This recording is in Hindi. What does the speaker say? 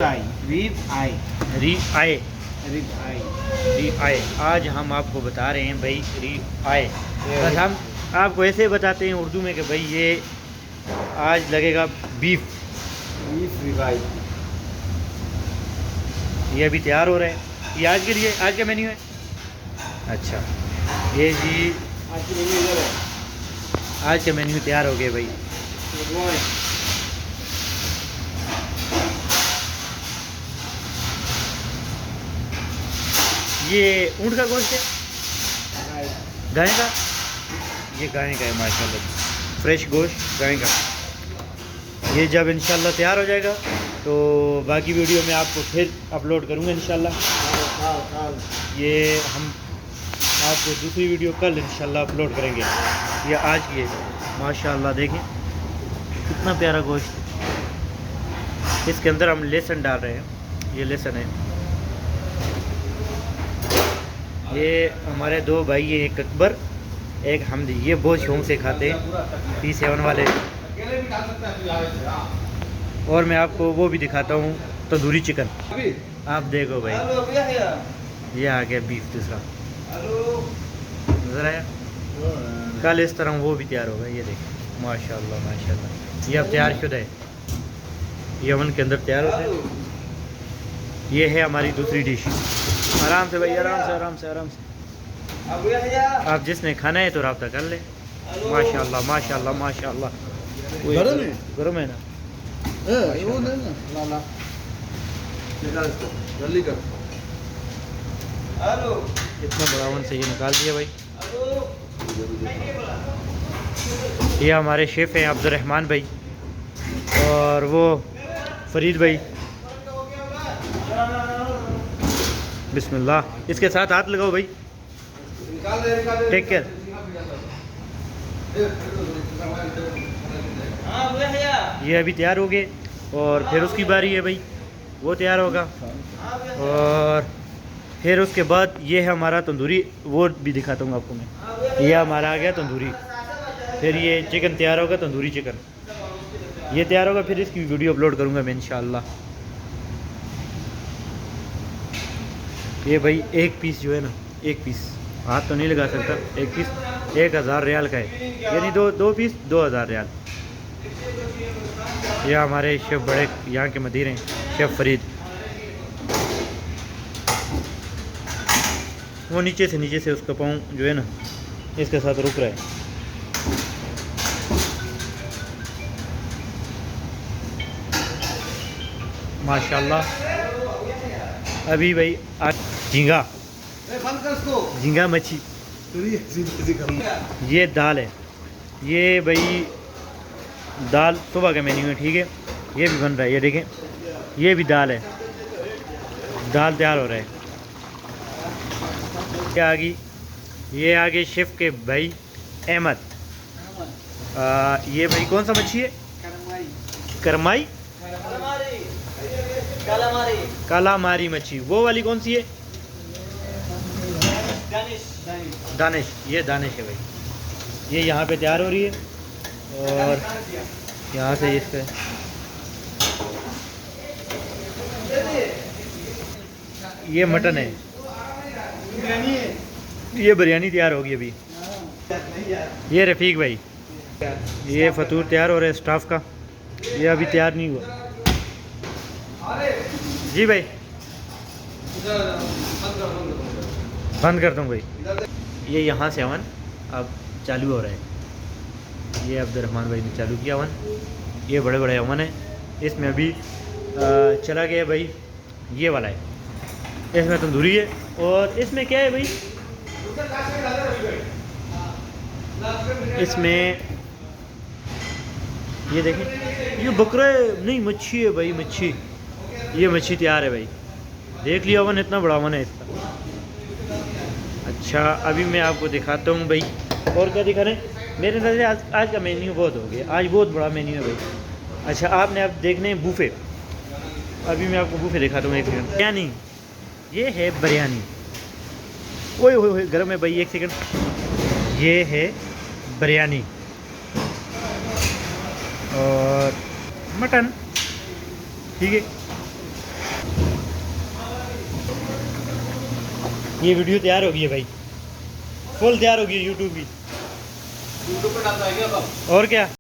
आई रिब आई रिब आए रिब आई रिब आए। आज हम आपको बता रहे हैं भाई रिब आए। बस हम आपको ऐसे बताते हैं उर्दू में कि भाई ये आज लगेगा बीफ। बीफ रिब आई। ये अभी तैयार हो रहा है, ये आज के लिए आज का मेन्यू है। अच्छा ये जी आज की मेन्यू इधर है। आज का मेन्यू तैयार हो गया भाई। Good morning. ये ऊँट का गोश्त है, गाय का, ये गाय का है माशाल्लाह, फ्रेश गोश्त गाय का। ये जब इंशाल्लाह तैयार हो जाएगा तो बाकी वीडियो में आपको फिर अपलोड करूँगा इंशाल्लाह। ये हम आपको दूसरी वीडियो कल इंशाल्लाह अपलोड करेंगे। ये आज की है माशाल्लाह, देखें कितना प्यारा गोश्त। इसके अंदर हम लहसुन डाल रहे हैं, ये लहसुन है। ये हमारे दो भाई हैं, एक अकबर एक हमदी, ये बहुत शौक से खाते हैं P7 वाले। और मैं आपको वो भी दिखाता हूँ तंदूरी चिकन, आप देखो भाई। ये आ गया बीफ दूसरा, नजर आया। कल इस तरह वो भी तैयार होगा, ये देखो माशाल्लाह माशाल्लाह। ये अब तैयार शुदा है, ये ओवन के अंदर तैयार होता है। ये है हमारी दूसरी डिश। आराम से भाई, आराम से आराम से आराम से। आप जिसने खाना है तो रब्ता कर ले। माशाल्लाह माशाल्लाह माशाल्लाह। गरम है? गरम है ना? वो नहीं ना, ला ला निकाल इसको जल्दी कर। हेलो, इतना बड़ा वन से ये निकाल दिया भाई। ये हमारे शेफ़ हैं अब्दुर्रहमान भाई और वो फरीद भाई। बिस्मिल्लाह, इसके साथ हाथ लगाओ भाई। Take care. ये अभी तैयार हो गए और फिर उसकी बारी है भाई, वो तैयार होगा। और फिर उसके बाद ये है हमारा तंदूरी, वो भी दिखाता हूँ आपको मैं। ये हमारा आ गया तंदूरी। फिर ये चिकन तैयार होगा, तंदूरी चिकन ये तैयार होगा। फिर इसकी वीडियो अपलोड करूँगा मैं इंशाल्लाह। ये भाई एक पीस जो है ना, एक पीस हाथ तो नहीं लगा सकता, एक पीस 1000 रियाल का है, यानी दो पीस 2000 रियाल। ये हमारे शेफ़ बड़े यहाँ के मदीर हैं, शेफ़ फरीद। वो नीचे से उसका पाँव जो है ना इसके साथ रुक रहा है। माशाल्लाह। अभी भाई झींगा, बंद कर इसको। झींगा मच्छी। ये दाल है, ये भाई दाल सुबह का मेन्यू है, ठीक है। ये भी बन रहा है, ये देखें, ये भी दाल है, दाल तैयार हो रहा है। ये आगे शेफ़ के भाई अहमद। ये भाई कौन सा मच्छी है? करमाई, कालामारी मच्छी। वो वाली कौन सी है? दानिश। ये दानिश है भाई। ये यहाँ पे तैयार हो रही है और यहाँ से इसका ये मटन है, ये बिरयानी तैयार होगी अभी। ये रफ़ीक भाई, ये फतूर तैयार हो रहा है स्टाफ का, ये अभी तैयार नहीं हुआ। जी भाई बंद कर दूँ भाई। ये यहाँ से अवन अब चालू हो रहा है। ये अब्दुर्रहमान भाई ने चालू किया अवन। ये बड़े बड़े अवन है, इसमें अभी चला गया भाई। ये वाला है, इसमें तंदूरी है। और इसमें क्या है भाई, इसमें ये देखें, ये बकरा है नहीं, मच्छी है भाई, मच्छी। ये मच्छी तैयार है भाई, देख लिया अवन, इतना बड़ा अवन है इसका। अच्छा अभी मैं आपको दिखाता हूँ भाई, और क्या दिखा रहे हैं। मेरे नज़र आज का मेन्यू बहुत हो गया, आज बहुत बड़ा मेन्यू है भाई। अच्छा आपने अब देखने हैं बूफे, अभी मैं आपको बूफे दिखाता हूँ। एक सेकंड, बिरयानी, ये है बिरयानी। ओए ओए गर्म है भाई, एक सेकंड। ये है बिरयानी और मटन, ठीक है। ये वीडियो तैयार हो गई है भाई, फुल तैयार हो गई है यूट्यूब की। यूट्यूब पर डालता है क्या अब? और क्या।